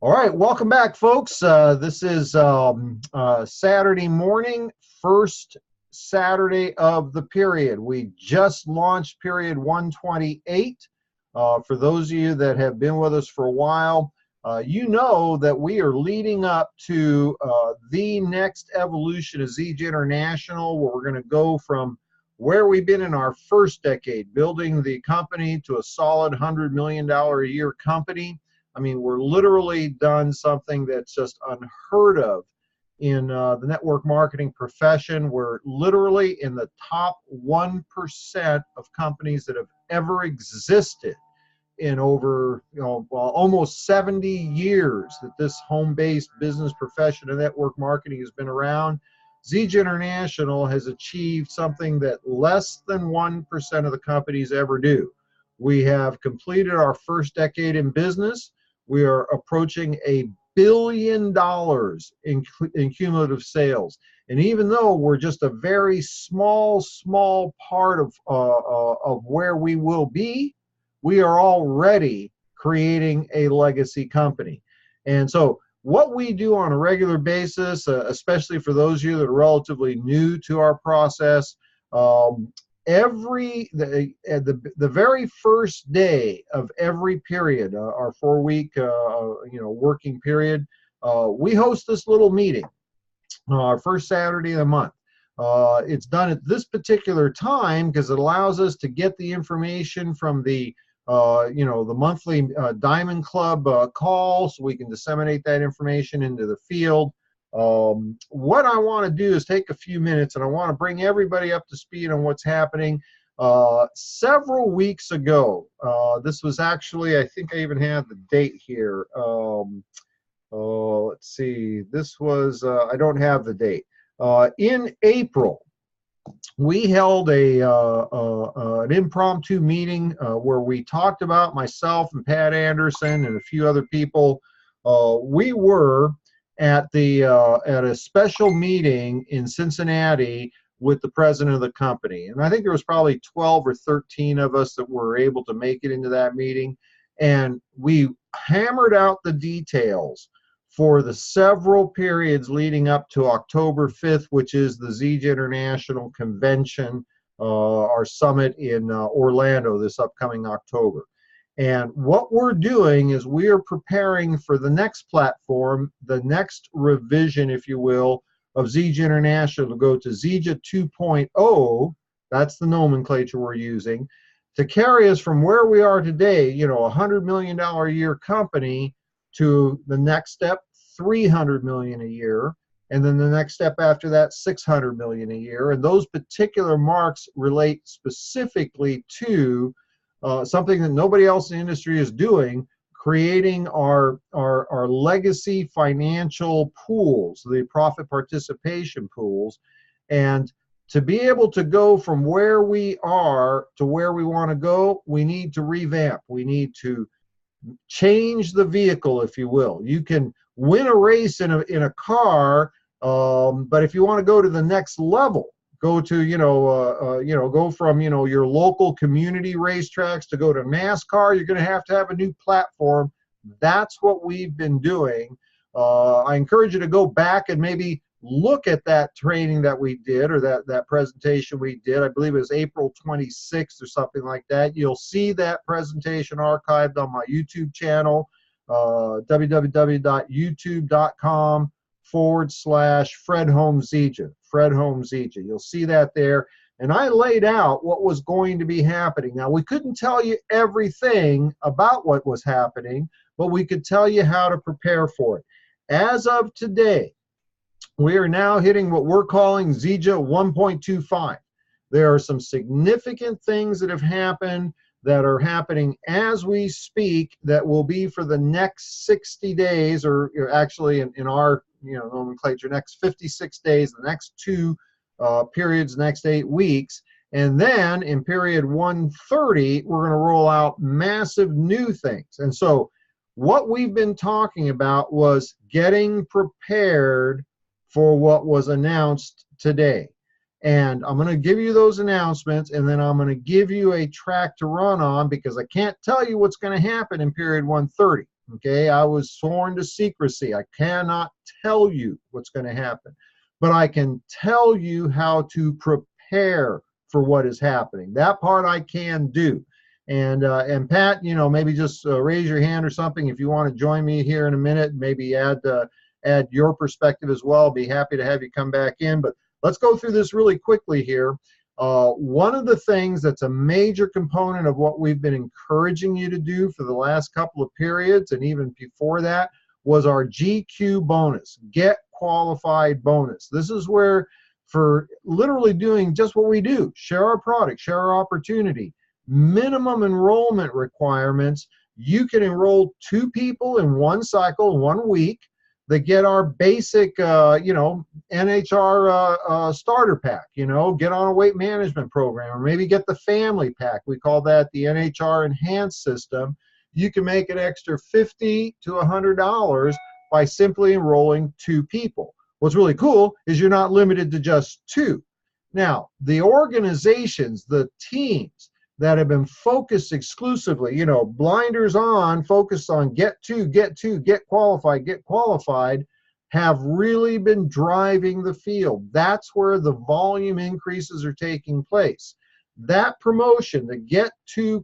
All right, welcome back, folks. This is Saturday morning, first Saturday of the period. We just launched period 128. For those of you that have been with us for a while, you know that we are leading up to the next evolution of ZJ International, where we're going to go from where we've been in our first decade, building the company to a solid $100 million a year company. I mean, we're literally done something that's just unheard of in the network marketing profession. We're literally in the top 1% of companies that have ever existed in over, almost 70 years that this home-based business profession of network marketing has been around. ZJ International has achieved something that less than 1% of the companies ever do. We have completed our first decade in business. We are approaching $1 billion in cumulative sales. And even though we're just a very small part of where we will be, we are already creating a legacy company. And so what we do on a regular basis, especially for those of you that are relatively new to our process, the very first day of every period, our 4-week working period, we host this little meeting, our first Saturday of the month. It's done at this particular time because it allows us to get the information from the monthly Diamond Club call, so we can disseminate that information into the field. What I want to do is take a few minutes and I want to bring everybody up to speed on what's happening. Several weeks ago, this was actually, I think I even have the date here. Let's see, this was, I don't have the date. In April, we held an impromptu meeting where we talked about, myself and Pat Anderson and a few other people. We were at a special meeting in Cincinnati with the president of the company, and I think there was probably 12 or 13 of us that were able to make it into that meeting, and we hammered out the details for the several periods leading up to October 5th, which is the ZJ International Convention, our summit in Orlando this upcoming October. And what we're doing is we are preparing for the next platform, the next revision, if you will, of ZJ International to go to ZJ 2.0. That's the nomenclature we're using to carry us from where we are today, a $100 million a year company, to the next step, $300 million a year, and then the next step after that, $600 million a year. And those particular marks relate specifically to something that nobody else in the industry is doing, creating our legacy financial pools, the profit participation pools. And to be able to go from where we are to where we want to go, we need to revamp. We need to change the vehicle, if you will. You can win a race in a car, but if you want to go to the next level, go to go from your local community racetracks to go to NASCAR, you're going to have a new platform. That's what we've been doing. I encourage you to go back and maybe look at that training that we did, or that presentation we did. I believe it was April 26th or something like that. You'll see that presentation archived on my YouTube channel, www.youtube.com/Fred Holmes ZJ. Fred Holmes ZJ. You'll see that there. And I laid out what was going to be happening. Now, we couldn't tell you everything about what was happening, but we could tell you how to prepare for it. As of today, we are now hitting what we're calling ZJ 1.25. There are some significant things that have happened, that are happening as we speak, that will be for the next 60 days, or actually in our nomenclature, next 56 days, the next 2 periods, next 8 weeks. And then in period 130, we're going to roll out massive new things. And so what we've been talking about was getting prepared for what was announced today. And I'm going to give you those announcements, and then I'm going to give you a track to run on, because I can't tell you what's going to happen in period 130. Okay, I was sworn to secrecy. I cannot tell you what's going to happen, but I can tell you how to prepare for what is happening. That part I can do. And Pat, maybe just raise your hand or something if you want to join me here in a minute. Maybe add your perspective as well. Be happy to have you come back in. But let's go through this really quickly here. One of the things that's a major component of what we've been encouraging you to do for the last couple of periods, and even before that, was our GQ bonus, Get Qualified bonus. This is where, for literally doing just what we do, share our product, share our opportunity, minimum enrollment requirements, you can enroll 2 people in one cycle, 1 week. They get our basic, NHR starter pack, get on a weight management program, or maybe get the family pack. We call that the NHR enhanced system. You can make an extra $50 to $100 by simply enrolling 2 people. What's really cool is you're not limited to just 2. Now, the organizations, the teams that have been focused exclusively, blinders on, focused on get qualified, have really been driving the field. That's where the volume increases are taking place. That promotion, the get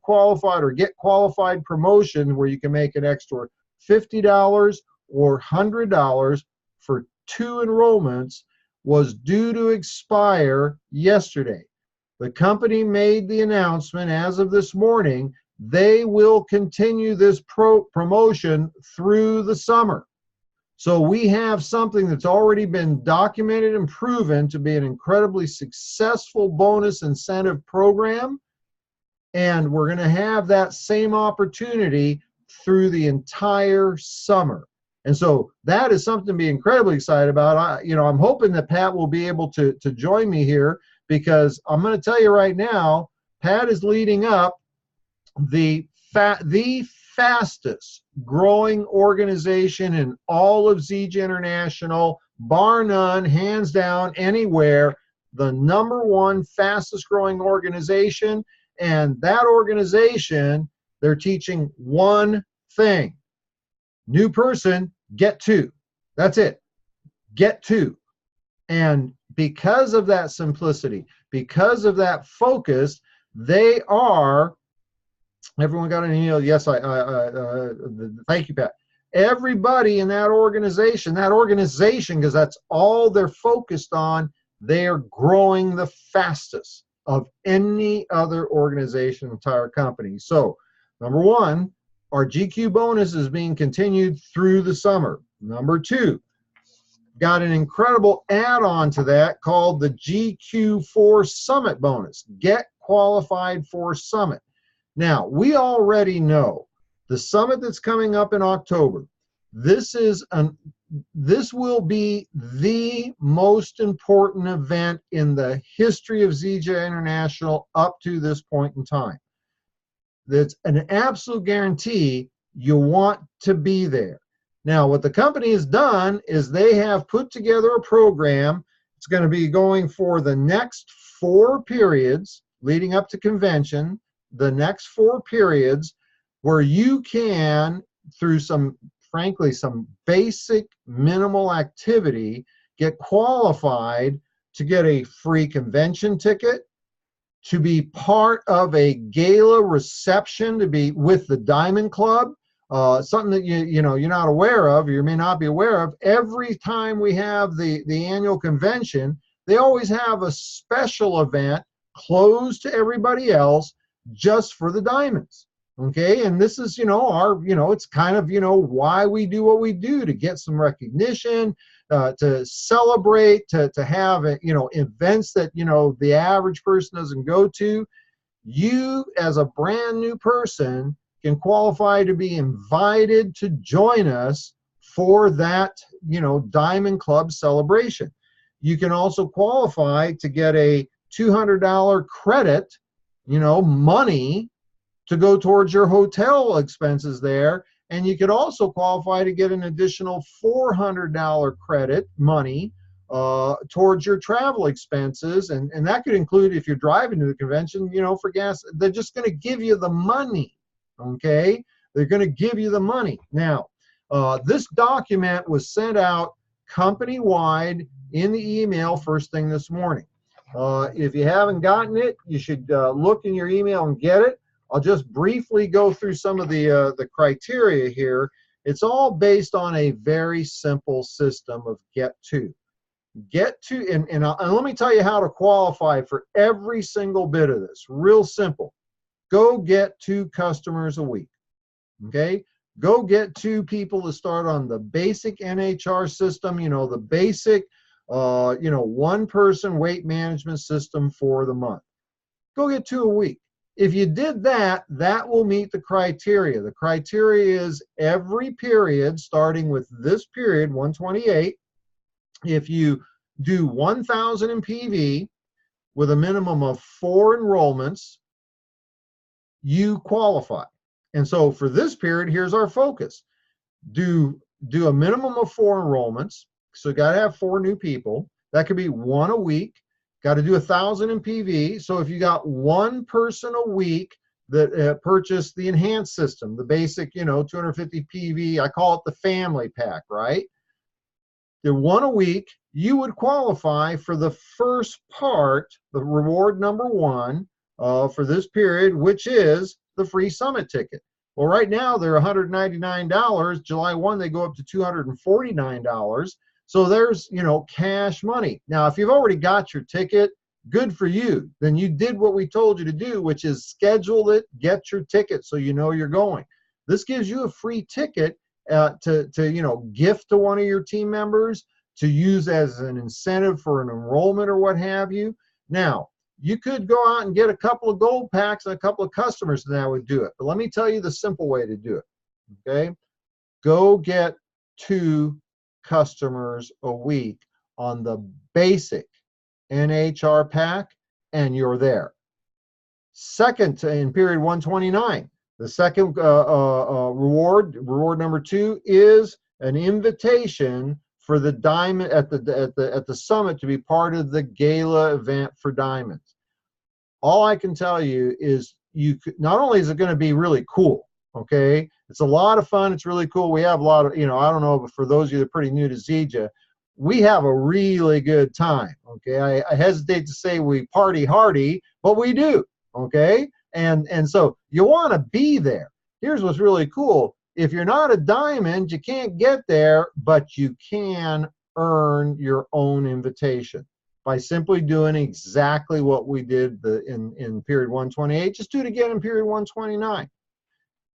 qualified or get qualified promotion, where you can make an extra $50 or $100 for 2 enrollments, was due to expire yesterday. The company made the announcement as of this morning, they will continue this promotion through the summer. So we have something that's already been documented and proven to be an incredibly successful bonus incentive program. And we're going to have that same opportunity through the entire summer. And so that is something to be incredibly excited about. I'm hoping that Pat will be able to join me here, because I'm going to tell you right now, Pat is leading up the fastest growing organization in all of ZJ International, bar none, hands down, anywhere, the #1 fastest growing organization. And that organization, they're teaching one thing: new person, get 2. That's it. Get 2. And because of that simplicity, because of that focus, they are, everyone got an email? Yes, thank you, Pat. Everybody in that organization, because that's all they're focused on, they are growing the fastest of any other organization, entire company. So, #1, our GQ bonus is being continued through the summer. #2, got an incredible add-on to that called the GQ4 Summit bonus, Get Qualified for Summit. Now, we already know the summit that's coming up in October. This will be the most important event in the history of ZJ International up to this point in time. That's an absolute guarantee you want to be there. Now, what the company has done is they have put together a program. It's going to be going for the next 4 periods leading up to convention, the next 4 periods, where you can, through some basic minimal activity, get qualified to get a free convention ticket, to be part of a gala reception, to be with the Diamond Club. Something that you're not aware of, or you may not be aware of. Every time we have the annual convention, they always have a special event closed to everybody else just for the Diamonds. Okay, and this is it's kind of why we do what we do, to get some recognition, to celebrate, to have events that the average person doesn't go to. You, as a brand new person, can qualify to be invited to join us for that, Diamond Club celebration. You can also qualify to get a $200 credit, money to go towards your hotel expenses there. And you could also qualify to get an additional $400 credit money towards your travel expenses. And that could include, if you're driving to the convention, for gas. They're just going to give you the money. Okay, They're going to give you the money. Now, this document was sent out company-wide in the email first thing this morning. If you haven't gotten it, you should look in your email and get it. I'll just briefly go through some of the criteria here. It's all based on a very simple system of get to. Get to, and let me tell you how to qualify for every single bit of this. Real simple. Go get 2 customers a week. Okay? Go get 2 people to start on the basic NHR system, you know, the basic, 1-person weight management system for the month. Go get 2 a week. If you did that, that will meet the criteria. The criteria is every period, starting with this period, 128, if you do 1,000 in PV with a minimum of 4 enrollments, you qualify. And so for this period, here's our focus. Do a minimum of 4 enrollments. So you got to have 4 new people. That could be 1 a week. Got to do 1,000 in PV. So if you got 1 person a week that purchased the enhanced system, the basic, 250 PV, I call it the family pack, right? The 1 a week, you would qualify for the first part, the reward number 1 for this period, which is the free summit ticket. Well, right now they're $199. July 1, they go up to $249. So there's, cash money. Now, if you've already got your ticket, good for you. Then you did what we told you to do, which is schedule it, get your ticket so you know you're going. This gives you a free ticket to gift to one of your team members, to use as an incentive for an enrollment or what have you. Now, you could go out and get a couple of gold packs and a couple of customers, and that would do it. But let me tell you the simple way to do it, okay? Go get 2 customers a week on the basic NHR pack, and you're there. Second, in period 129, the second reward number 2 is an invitation for the diamond at the summit to be part of the gala event for diamonds. All I can tell you is not only is it going to be really cool, okay? It's a lot of fun. It's really cool. We have a lot of, I don't know, but for those of you that are pretty new to Zija, we have a really good time, okay? I hesitate to say we party hardy, but we do, okay? And so you want to be there. Here's what's really cool. If you're not a diamond, you can't get there, but you can earn your own invitation by simply doing exactly what we did in period 128. Just do it again in period 129.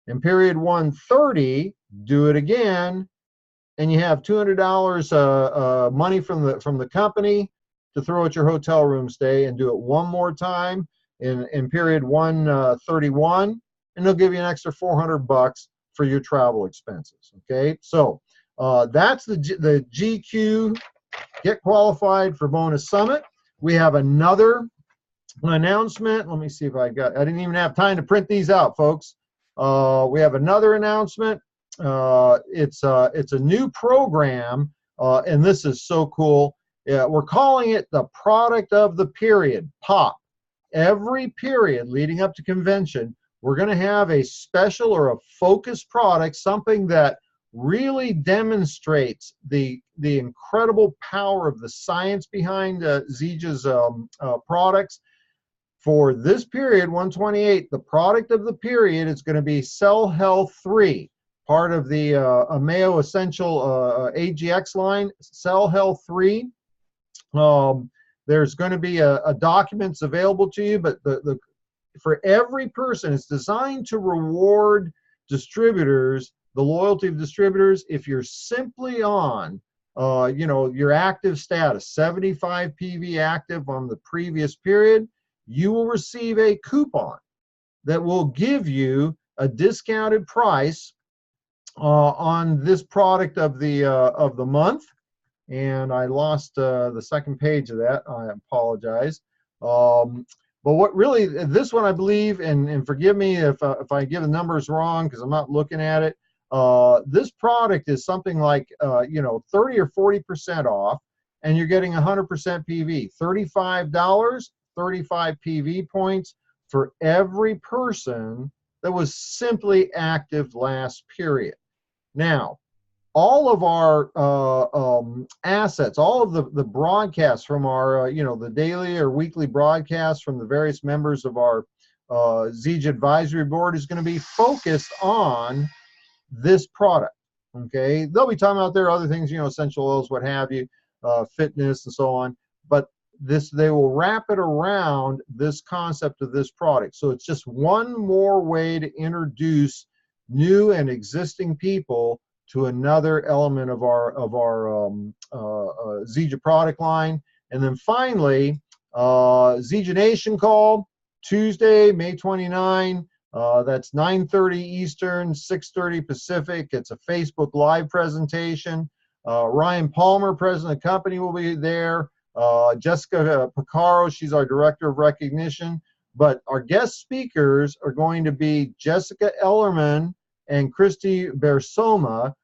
In period 130, do it again, and you have $200 money from the company to throw at your hotel room stay, and do it one more time in period 131, and they'll give you an extra $400 for your travel expenses. Okay, so that's the GQ Get Qualified for Bonus Summit. We have another announcement. Let me see if I didn't even have time to print these out, folks. We have another announcement. It's a new program, and this is so cool. We're calling it the Product of the Period, POP. Every period leading up to convention, we're going to have a special or a focused product, something that really demonstrates the incredible power of the science behind Zija's products. For this period, 128, the product of the period is going to be Cell Health 3, part of the Ameo Essential AGX line, Cell Health 3. There's going to be a documents available to you, but for every person, it's designed to reward distributors, the loyalty of distributors. If you're simply on, your active status, 75 PV active on the previous period, you will receive a coupon that will give you a discounted price on this product of the month. And I lost the second page of that. I apologize. But what really, this one I believe, and forgive me if I give the numbers wrong because I'm not looking at it. This product is something like 30 or 40% off, and you're getting 100% PV. $35, 35 PV points for every person that was simply active last period. Now, all of our assets, all of the broadcasts from our, the daily or weekly broadcasts from the various members of our ZJ Advisory Board is going to be focused on this product. Okay, they'll be talking about their other things, essential oils, what have you, fitness and so on. But they will wrap it around this concept of this product. So it's just one more way to introduce new and existing people to another element of our ZJ product line. And then finally, ZJ Nation call Tuesday, May 29. That's 9:30 Eastern, 6:30 Pacific. It's a Facebook Live presentation. Ryan Palmer, president of the company, will be there. Jessica Picaro, she's our director of recognition. But our guest speakers are going to be Jessica Ellerman and Christy Bersoma.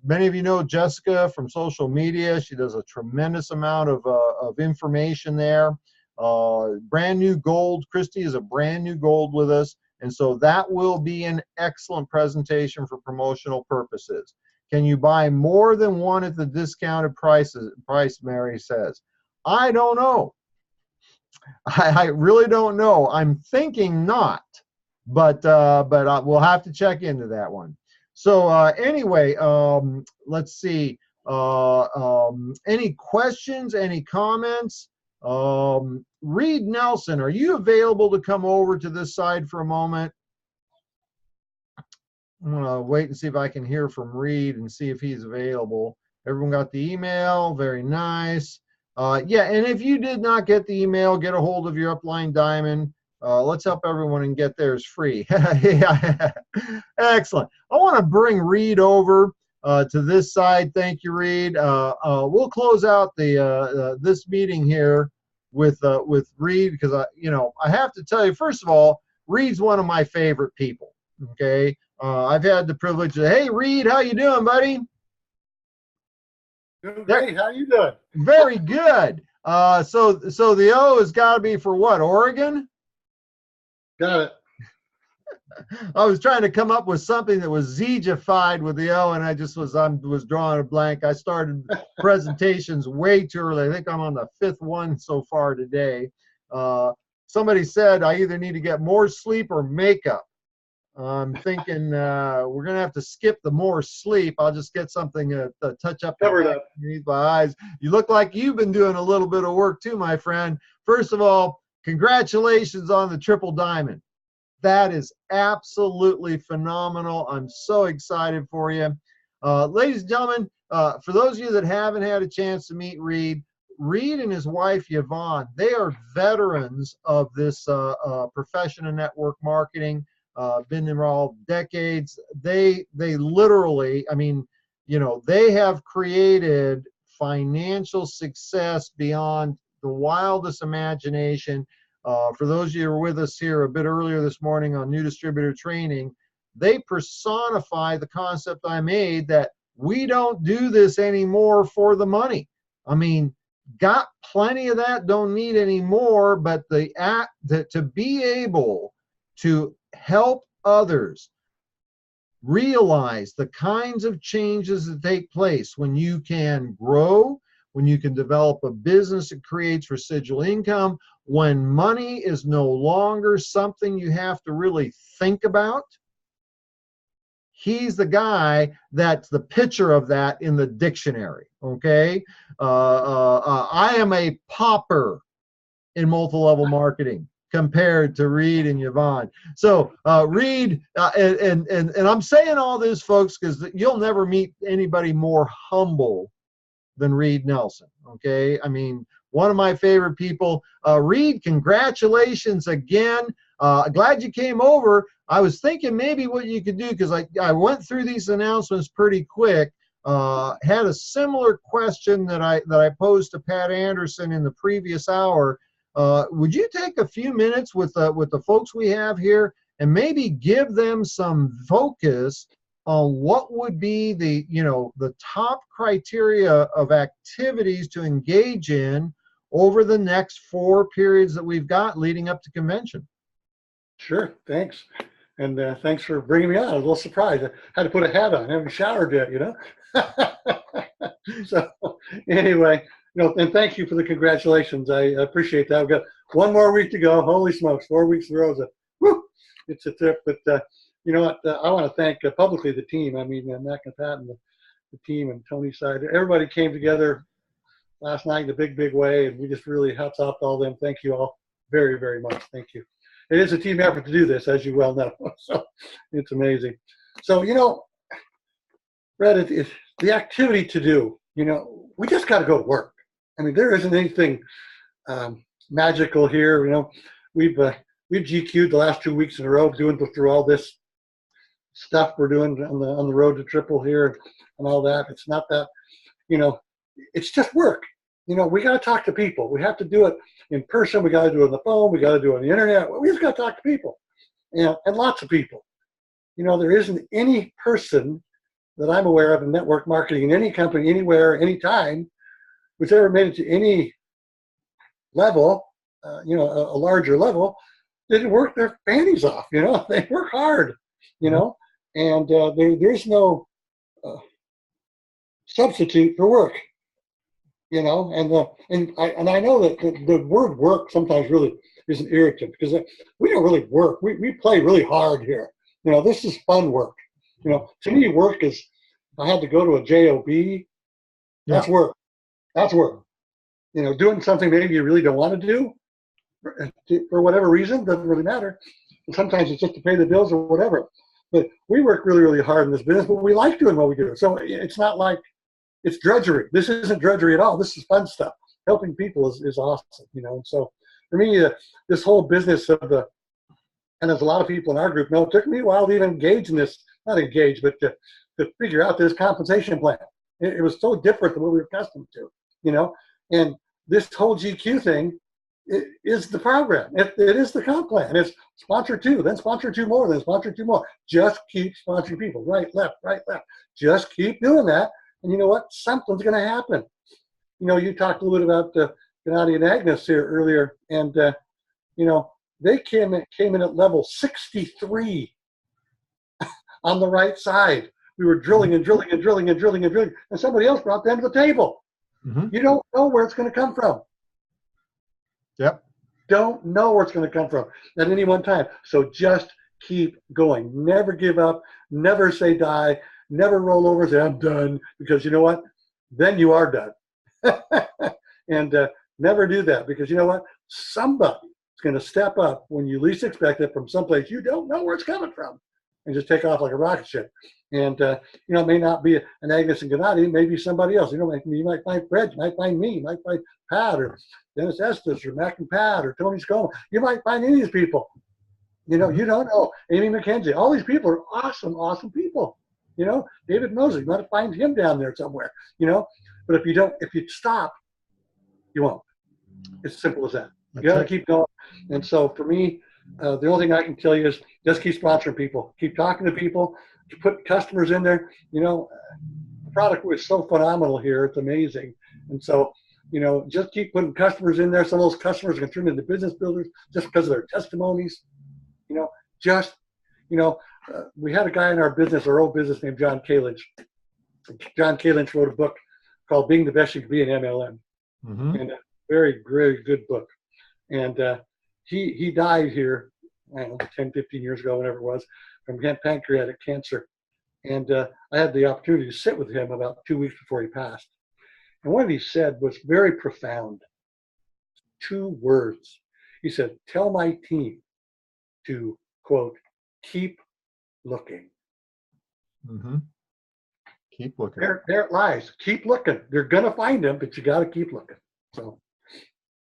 Many of you know Jessica from social media. She does a tremendous amount of information there. Brand new gold. Christy is a brand new gold with us. And so that will be an excellent presentation for promotional purposes. Can you buy more than one at the discounted price, Mary says? I don't know. I really don't know. I'm thinking not, but we'll have to check into that one. So anyway, let's see. Any questions, any comments? Reid Nelson, are you available to come over to this side for a moment? I'm going to wait and see if I can hear from Reid and see if he's available. Everyone got the email? Very nice. Yeah, and if you did not get the email, get a hold of your upline diamond. Let's help everyone and get theirs free. Excellent. I want to bring Reid over to this side. Thank you, Reid. We'll close out this meeting here with Reid because I have to tell you, first of all, Reid's one of my favorite people. Okay, I've had the privilege of, hey, Reid, how you doing, buddy? Doing great. How you doing? Very good. So the O has got to be for what? Oregon? Got it. I was trying to come up with something that was ZJ-fied with the O, and I was drawing a blank. I started presentations way too early. I think I'm on the 5th one so far today. Somebody said I either need to get more sleep or makeup. I'm thinking we're going to have to skip the more sleep. I'll just get something to touch up underneath my eyes. You look like you've been doing a little bit of work too, my friend. First of all, congratulations on the triple diamond. That is absolutely phenomenal. I'm so excited for you. Ladies and gentlemen, for those of you that haven't had a chance to meet Reid and his wife, Yvonne, they are veterans of this profession of network marketing. Been involved decades. They literally, I mean, they have created financial success beyond the wildest imagination. For those of you who were with us here a bit earlier this morning on new distributor training, they personify the concept I made that we don't do this anymore for the money. I mean, got plenty of that, don't need any more, but to be able to help others realize the kinds of changes that take place when you can grow, when you can develop a business that creates residual income, when money is no longer something you have to really think about. He's the guy that's the picture of that in the dictionary, okay? I am a pauper in multi-level marketing compared to Reid and Yvonne. So Reid, and I'm saying all this, folks, because you'll never meet anybody more humble than Reid Nelson, okay? I mean, one of my favorite people. Reid, congratulations again. Glad you came over. I was thinking maybe what you could do, because I went through these announcements pretty quick. Had a similar question that I posed to Pat Anderson in the previous hour. Would you take a few minutes with the folks we have here and maybe give them some focus on what would be the top criteria of activities to engage in over the next 4 periods that we've got leading up to convention? Sure, thanks. thanks for bringing me on. I was a little surprised. I had to put a hat on. I haven't showered yet, you know. So anyway, and thank you for the congratulations. I appreciate that. I've got one more week to go. Holy smokes, 4 weeks in a row. Woo, it's a trip. But you know what? I want to thank publicly the team. I mean, Mac and Pat and the team and Tony's side. Everybody came together last night in a big way, and we just really hats off to all them. Thank you all very, very much. Thank you. It is a team effort to do this, as you well know. So it's amazing. So, Red, it's the activity to do. We just got to go to work. I mean, there isn't anything magical here. We've GQ'd the last 2 weeks in a row doing through all this stuff we're doing on the road to triple here and all that. It's not that, it's just work. We got to talk to people. We have to do it in person. We got to do it on the phone. We got to do it on the internet. We just got to talk to people, and lots of people. There isn't any person that I'm aware of in network marketing in any company, anywhere, anytime, who's ever made it to any level, a larger level, didn't work their fannies off. They work hard, and there's no substitute for work. And I know that the word work sometimes really is an irritant because we don't really work. We play really hard here. This is fun work. To me, work is, I had to go to a job. That's work. That's work. Doing something maybe you really don't want to do for whatever reason, doesn't really matter. And sometimes it's just to pay the bills or whatever. But we work really, really hard in this business, but we like doing what we do. So it's not like it's drudgery. This isn't drudgery at all. This is fun stuff. Helping people is awesome, And so for me, this whole business of and there's a lot of people in our group know, it took me a while to even engage in this, not engage, but to figure out this compensation plan. It was so different than what we were accustomed to, And this whole GQ thing is the program. It is the comp plan. It's sponsor 2, then sponsor 2 more, then sponsor 2 more. Just keep sponsoring people, right, left. Just keep doing that. And you know what? Something's going to happen. You talked a little bit about Gennady and Agnes here earlier, and they came in at level 63 on the right side. We were drilling, and somebody else brought them to the table. Mm-hmm. You don't know where it's going to come from. Yep. Don't know where it's going to come from at any one time. So just keep going. Never give up. Never say die. Never roll over and say, I'm done, because you know what? Then you are done. And never do that, because you know what? Somebody is going to step up when you least expect it from someplace you don't know where it's coming from and just take off like a rocket ship. And, it may not be an Agnes and Gennady. It may be somebody else. You might find Fred. You might find me. You might find Pat or Dennis Estes or Mac and Pat or Tony Scoma. You might find any of these people. You don't know. Amy McKenzie. All these people are awesome, awesome people. David Mosley, you might find him down there somewhere, but if you stop, you won't. It's simple as that. You got to keep going. And so for me, the only thing I can tell you is just keep sponsoring people, keep talking to people, put customers in there. The product was so phenomenal here. It's amazing. And so, just keep putting customers in there. Some of those customers are going to turn into business builders just because of their testimonies. We had a guy in our old business named John Kalinch. John Kalinch wrote a book called Being the Best You Can Be in MLM. Mm-hmm. And a very, very good book. And he died here, 10, 15 years ago, whenever it was, from pancreatic cancer. And I had the opportunity to sit with him about 2 weeks before he passed. And what he said was very profound. 2 words. He said, tell my team to, quote, keep looking. Mm-hmm. Keep looking. There it lies. Keep looking. They're going to find him, but you got to keep looking. So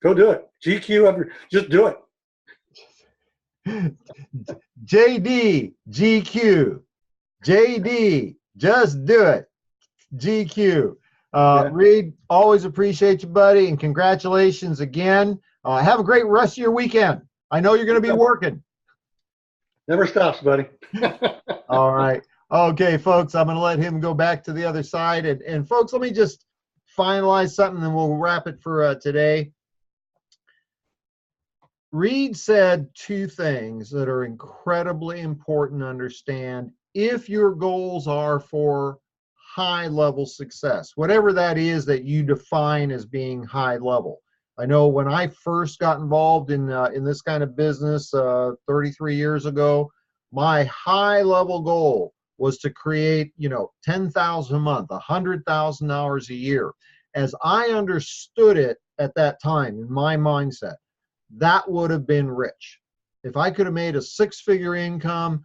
go do it. GQ, just do it. JD, GQ. JD, just do it. GQ. Reid, always appreciate you, buddy, and congratulations again. Have a great rest of your weekend. I know you're going to be working. Never stops, buddy. All right. Okay, folks, I'm going to let him go back to the other side. And folks, let me just finalize something, and we'll wrap it for today. Reid said two things that are incredibly important to understand if your goals are for high level success, whatever that is that you define as being high level. I know when I first got involved in this kind of business 33 years ago, my high level goal was to create, 10,000 a month, 100,000 hours a year. As I understood it at that time in my mindset, that would have been rich. If I could have made a six-figure income,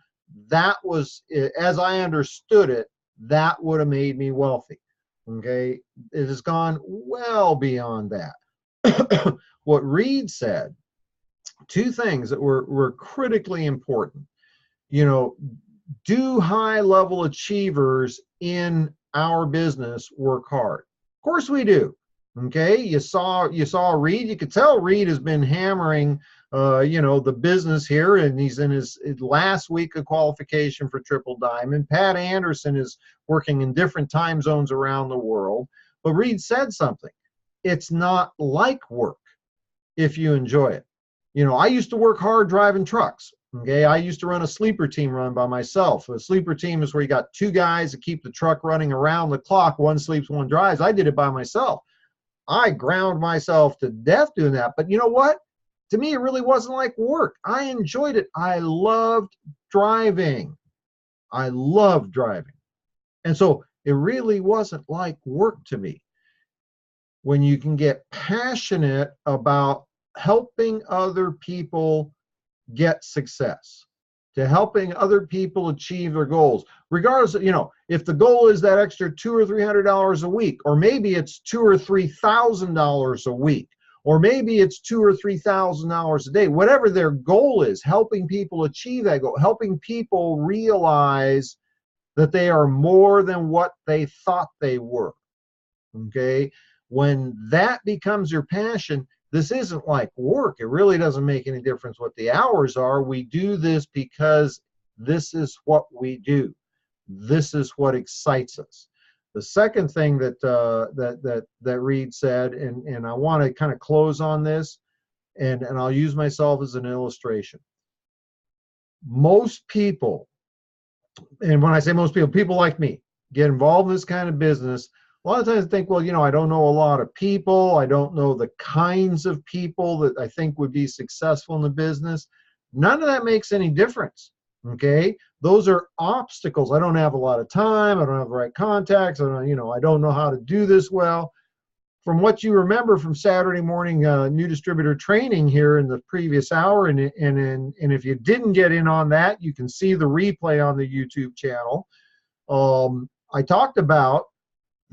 that was, as I understood it, that would have made me wealthy. Okay, it has gone well beyond that. What Reid said, two things that were critically important. Do high-level achievers in our business work hard? Of course we do. Okay, you saw Reid. You could tell Reid has been hammering, the business here, and he's in his last week of qualification for Triple Diamond. Pat Anderson is working in different time zones around the world. But Reid said something. It's not like work if you enjoy it. I used to work hard driving trucks. Okay, I used to run a sleeper team run by myself. A sleeper team is where you got two guys that keep the truck running around the clock. One sleeps, one drives. I did it by myself. I ground myself to death doing that. But you know what? To me, it really wasn't like work. I enjoyed it. I loved driving. I loved driving. And so it really wasn't like work to me. When you can get passionate about helping other people get success, to helping other people achieve their goals, regardless of, if the goal is that extra $200 or $300 a week, or maybe it's $2,000 or $3,000 a week, or maybe it's $2,000 or $3,000 a day, whatever their goal is, helping people achieve that goal, helping people realize that they are more than what they thought they were. Okay, when that becomes your passion, this isn't like work. It really doesn't make any difference what the hours are. We do this because this is what we do. This is what excites us. The second thing that Reid said, and I want to kind of close on this, and I'll use myself as an illustration. Most people, and when I say most people, people like me, get involved in this kind of business. A lot of times I think, well, I don't know a lot of people. I don't know the kinds of people that I think would be successful in the business. None of that makes any difference. Okay, those are obstacles. I don't have a lot of time. I don't have the right contacts. I don't know how to do this well. From what you remember from Saturday morning new distributor training here in the previous hour, and if you didn't get in on that, you can see the replay on the YouTube channel. I talked about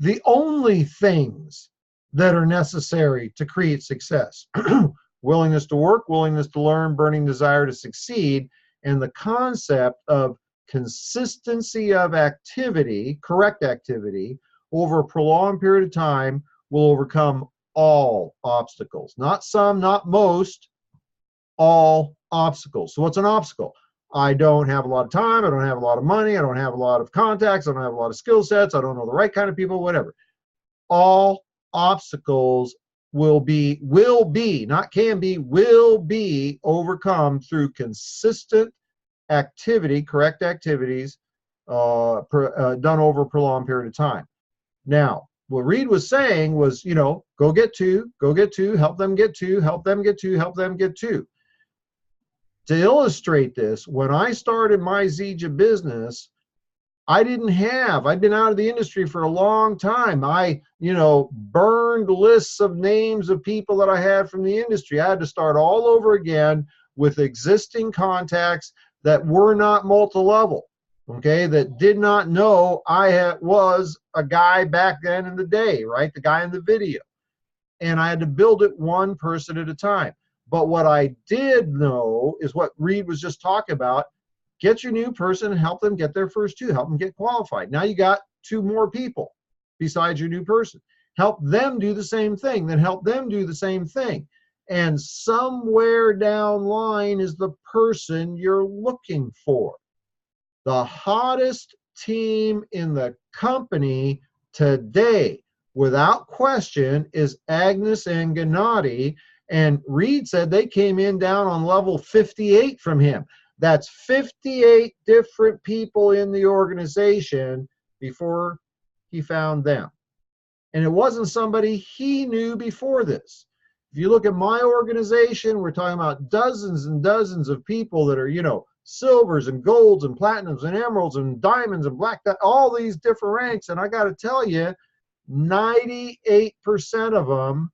the only things that are necessary to create success: willingness to work, willingness to learn, burning desire to succeed, and the concept of consistency of activity, correct activity, over a prolonged period of time will overcome all obstacles. Not some, not most, all obstacles. So what's an obstacle? I don't have a lot of time, I don't have a lot of money, I don't have a lot of contacts, I don't have a lot of skill sets, I don't know the right kind of people, whatever. All obstacles will be, not can be, will be overcome through consistent activity, correct activities, done over a prolonged period of time. Now, what Reid was saying was, go get two, help them get two, help them get two, help them get two. To illustrate this, when I started my Zija business, I'd been out of the industry for a long time. I, burned lists of names of people that I had from the industry. I had to start all over again with existing contacts that were not multi-level, okay, that did not know I was a guy back then in the day, right, the guy in the video. And I had to build it one person at a time. But what I did know is what Reid was just talking about. Get your new person and help them get their first two. Help them get qualified. Now you got two more people besides your new person. Help them do the same thing. Then help them do the same thing. And somewhere down line is the person you're looking for. The hottest team in the company today, without question, is Agnes and Gennady. And Reid said they came in down on level 58 from him. That's 58 different people in the organization before he found them. And it wasn't somebody he knew before this. If you look at my organization, we're talking about dozens and dozens of people that are, you know, silvers and golds and platinums and emeralds and diamonds and black, all these different ranks. And I got to tell you, 98% of them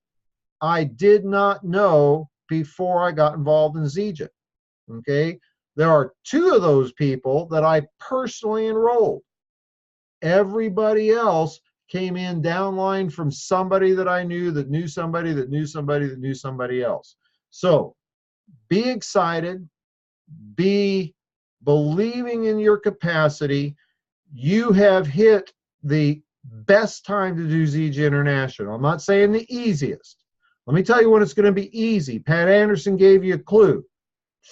I did not know before I got involved in Zija. Okay, there are 2 of those people that I personally enrolled. Everybody else came in downline from somebody that I knew that knew somebody that knew somebody that knew somebody else. So be excited, be believing in your capacity. You have hit the best time to do Zija International. I'm not saying the easiest. Let me tell you when it's going to be easy. Pat Anderson gave you a clue.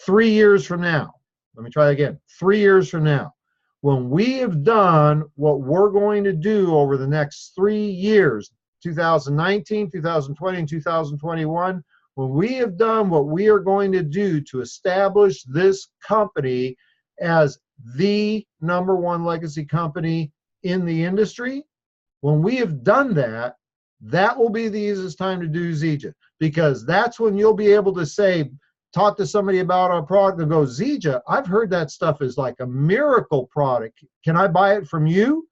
3 years from now. Let me try again. 3 years from now. When we have done what we're going to do over the next 3 years, 2019, 2020, and 2021, when we have done what we are going to do to establish this company as the #1 legacy company in the industry, when we have done that, that will be the easiest time to do Zija, because that's when you'll be able to say, talk to somebody about our product and go, Zija, I've heard that stuff is like a miracle product. Can I buy it from you?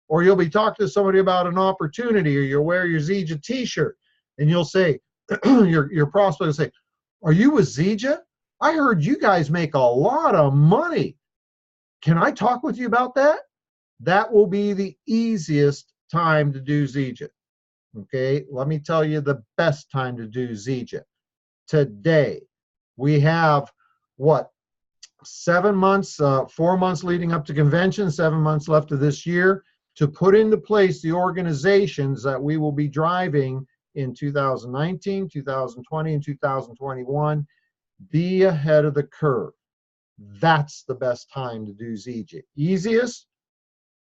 Or you'll be talking to somebody about an opportunity, or you'll wear your Zija t-shirt and you'll say, your prospect will say, are you with Zija? I heard you guys make a lot of money. Can I talk with you about that? That will be the easiest time to do Zija. Okay, let me tell you the best time to do Zija. Today, we have what, 7 months, 4 months leading up to convention, 7 months left of this year to put into place the organizations that we will be driving in 2019, 2020, and 2021. Be ahead of the curve. That's the best time to do Zija. Easiest,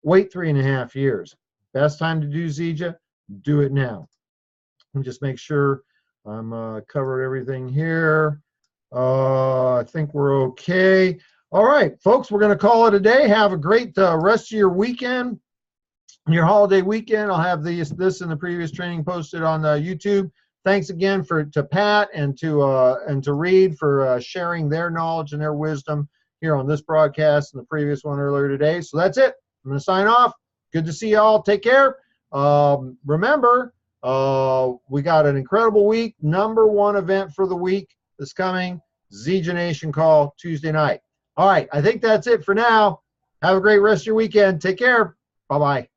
wait 3.5 years. Best time to do Zija, do it now. Let me just make sure I'm covered everything here. I think we're okay. All right, folks, we're going to call it a day. Have a great rest of your weekend, your holiday weekend. I'll have this and the previous training posted on YouTube. Thanks again to Pat and to Reid for sharing their knowledge and their wisdom here on this broadcast and the previous one earlier today. So that's it. I'm going to sign off. Good to see you all. Take care. Remember, we got an incredible week. #1 event for the week is coming. Zija Nation call Tuesday night. All right, I think that's it for now. Have a great rest of your weekend. Take care. Bye-bye.